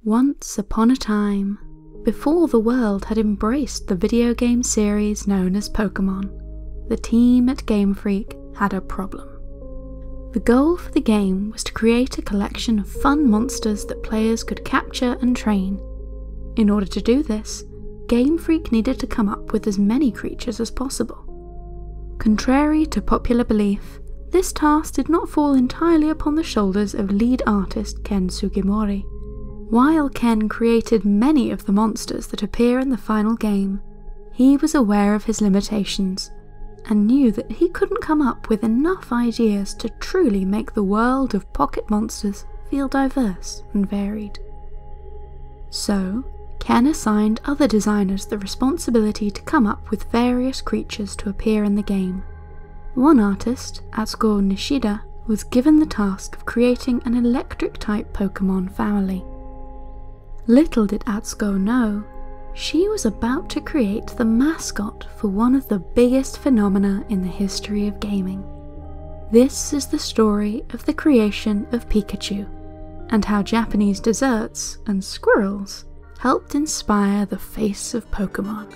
Once upon a time, before the world had embraced the video game series known as Pokémon, the team at Game Freak had a problem. The goal for the game was to create a collection of fun monsters that players could capture and train. In order to do this, Game Freak needed to come up with as many creatures as possible. Contrary to popular belief, this task did not fall entirely upon the shoulders of lead artist Ken Sugimori. While Ken created many of the monsters that appear in the final game, he was aware of his limitations and knew that he couldn't come up with enough ideas to truly make the world of pocket monsters feel diverse and varied. So, Ken assigned other designers the responsibility to come up with various creatures to appear in the game. One artist, Atsuko Nishida, was given the task of creating an electric-type Pokémon family. Little did Atsuko know, she was about to create the mascot for one of the biggest phenomena in the history of gaming. This is the story of the creation of Pikachu, and how Japanese desserts and squirrels helped inspire the face of Pokémon.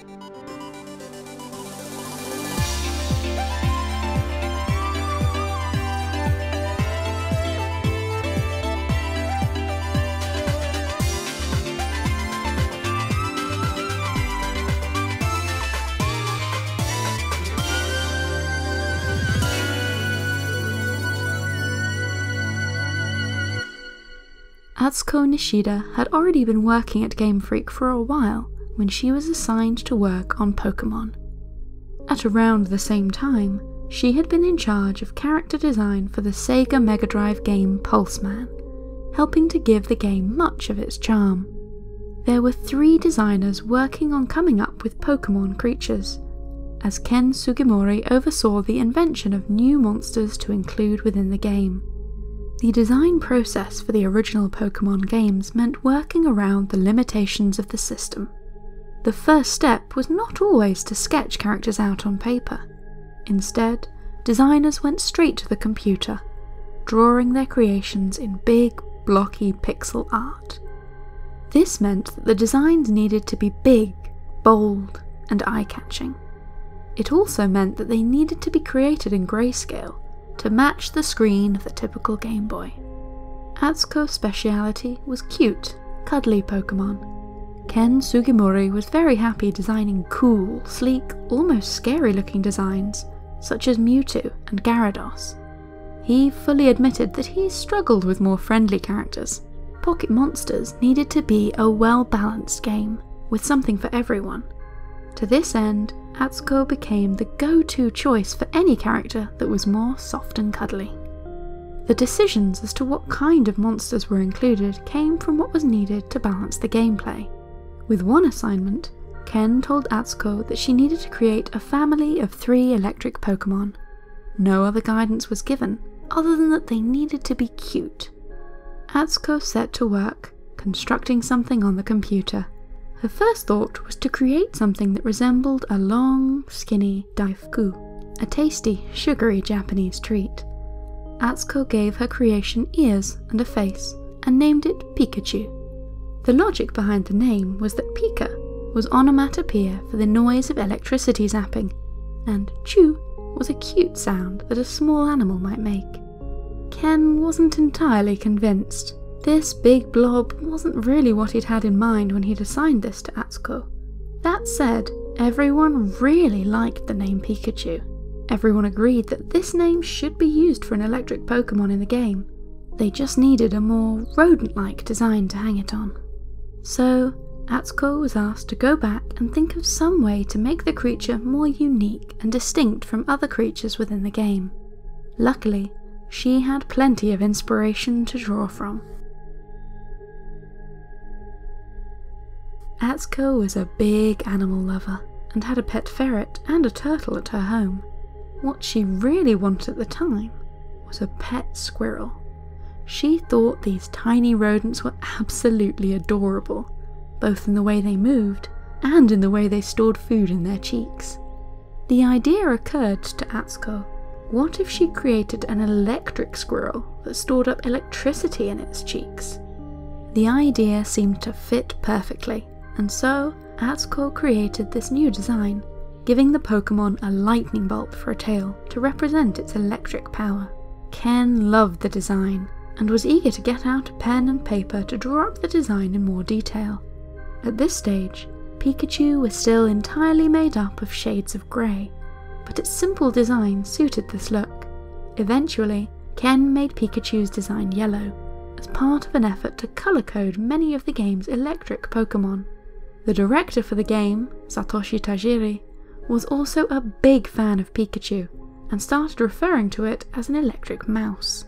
Atsuko Nishida had already been working at Game Freak for a while when she was assigned to work on Pokémon. At around the same time, she had been in charge of character design for the Sega Mega Drive game Pulseman, helping to give the game much of its charm. There were 3 designers working on coming up with Pokémon creatures, as Ken Sugimori oversaw the invention of new monsters to include within the game. The design process for the original Pokémon games meant working around the limitations of the system. The first step was not always to sketch characters out on paper. Instead, designers went straight to the computer, drawing their creations in big, blocky pixel art. This meant that the designs needed to be big, bold, and eye-catching. It also meant that they needed to be created in grayscale, to match the screen of the typical Game Boy. Atsuko's speciality was cute, cuddly Pokémon. Ken Sugimori was very happy designing cool, sleek, almost scary-looking designs, such as Mewtwo and Gyarados. He fully admitted that he struggled with more friendly characters. Pocket Monsters needed to be a well-balanced game, with something for everyone. To this end, Atsuko became the go-to choice for any character that was more soft and cuddly. The decisions as to what kind of monsters were included came from what was needed to balance the gameplay. With one assignment, Ken told Atsuko that she needed to create a family of 3 electric Pokémon. No other guidance was given, other than that they needed to be cute. Atsuko set to work, constructing something on the computer. Her first thought was to create something that resembled a long, skinny daifuku, a tasty, sugary Japanese treat. Atsuko gave her creation ears and a face, and named it Pikachu. The logic behind the name was that Pika was onomatopoeia for the noise of electricity zapping, and Chu was a cute sound that a small animal might make. Ken wasn't entirely convinced. This big blob wasn't really what he'd had in mind when he'd assigned this to Atsuko. That said, everyone really liked the name Pikachu. Everyone agreed that this name should be used for an electric Pokémon in the game. They just needed a more rodent-like design to hang it on. So, Atsuko was asked to go back and think of some way to make the creature more unique and distinct from other creatures within the game. Luckily, she had plenty of inspiration to draw from. Atsuko was a big animal lover, and had a pet ferret and a turtle at her home. What she really wanted at the time was a pet squirrel. She thought these tiny rodents were absolutely adorable, both in the way they moved and in the way they stored food in their cheeks. The idea occurred to Atsuko. What if she created an electric squirrel that stored up electricity in its cheeks? The idea seemed to fit perfectly, and so Atsuko created this new design, giving the Pokémon a lightning bolt for a tail to represent its electric power. Ken loved the design, and was eager to get out a pen and paper to draw up the design in more detail. At this stage, Pikachu was still entirely made up of shades of grey, but its simple design suited this look. Eventually, Ken made Pikachu's design yellow, as part of an effort to colour code many of the game's electric Pokémon. The director for the game, Satoshi Tajiri, was also a big fan of Pikachu, and started referring to it as an electric mouse.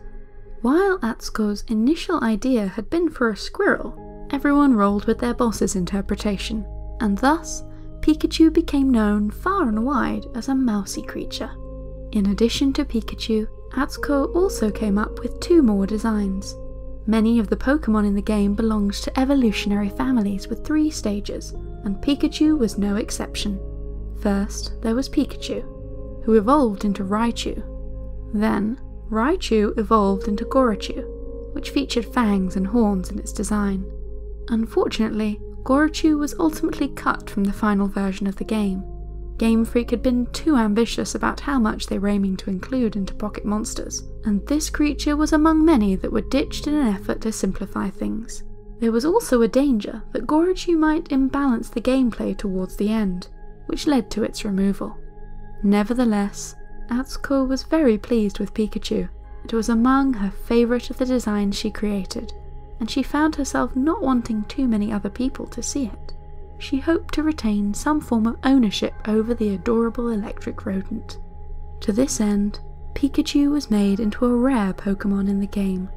While Atsuko's initial idea had been for a squirrel, everyone rolled with their boss's interpretation, and thus Pikachu became known far and wide as a mousy creature. In addition to Pikachu, Atsuko also came up with 2 more designs. Many of the Pokémon in the game belonged to evolutionary families with 3 stages, and Pikachu was no exception. First, there was Pikachu, who evolved into Raichu. Then, Raichu evolved into Gorochu, which featured fangs and horns in its design. Unfortunately, Gorochu was ultimately cut from the final version of the game. Game Freak had been too ambitious about how much they were aiming to include into Pocket Monsters, and this creature was among many that were ditched in an effort to simplify things. There was also a danger that Gorochu might imbalance the gameplay towards the end, which led to its removal. Nevertheless, Atsuko was very pleased with Pikachu. It was among her favourite of the designs she created, and she found herself not wanting too many other people to see it. She hoped to retain some form of ownership over the adorable electric rodent. To this end, Pikachu was made into a rare Pokémon in the game,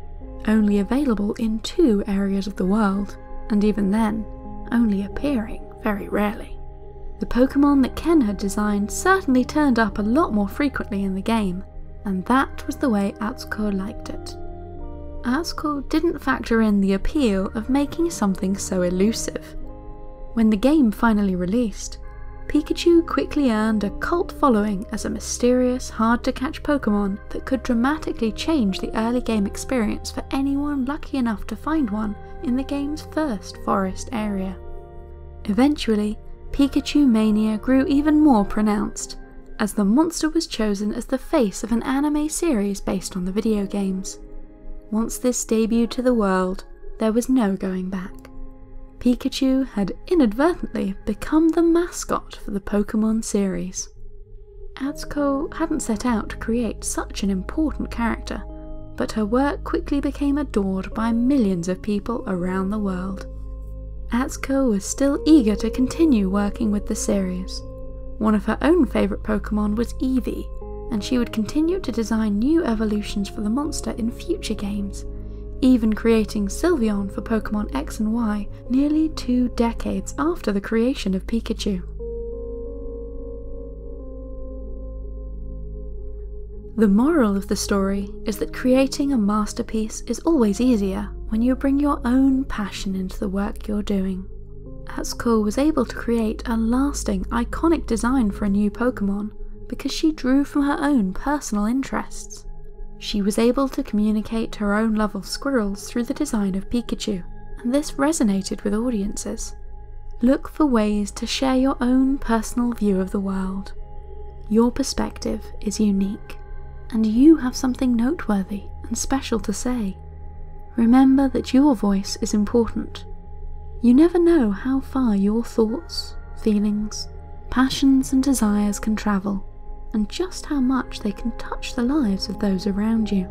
only available in 2 areas of the world, and even then, only appearing very rarely. The Pokémon that Ken had designed certainly turned up a lot more frequently in the game, and that was the way Atsuko liked it. Atsuko didn't factor in the appeal of making something so elusive. When the game finally released, Pikachu quickly earned a cult following as a mysterious, hard-to-catch Pokémon that could dramatically change the early game experience for anyone lucky enough to find one in the game's first forest area. Eventually, Pikachu mania grew even more pronounced, as the monster was chosen as the face of an anime series based on the video games. Once this debuted to the world, there was no going back. Pikachu had inadvertently become the mascot for the Pokémon series. Atsuko hadn't set out to create such an important character, but her work quickly became adored by millions of people around the world. Atsuko was still eager to continue working with the series. One of her own favourite Pokémon was Eevee, and she would continue to design new evolutions for the monster in future games, even creating Sylveon for Pokémon X and Y nearly 2 decades after the creation of Pikachu. The moral of the story is that creating a masterpiece is always easier when you bring your own passion into the work you're doing. Atsuko was able to create a lasting, iconic design for a new Pokémon because she drew from her own personal interests. She was able to communicate her own love of squirrels through the design of Pikachu, and this resonated with audiences. Look for ways to share your own personal view of the world. Your perspective is unique, and you have something noteworthy and special to say. Remember that your voice is important. You never know how far your thoughts, feelings, passions and desires can travel, and just how much they can touch the lives of those around you.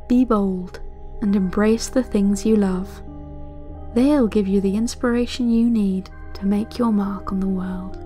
Be bold and embrace the things you love. They'll give you the inspiration you need to make your mark on the world.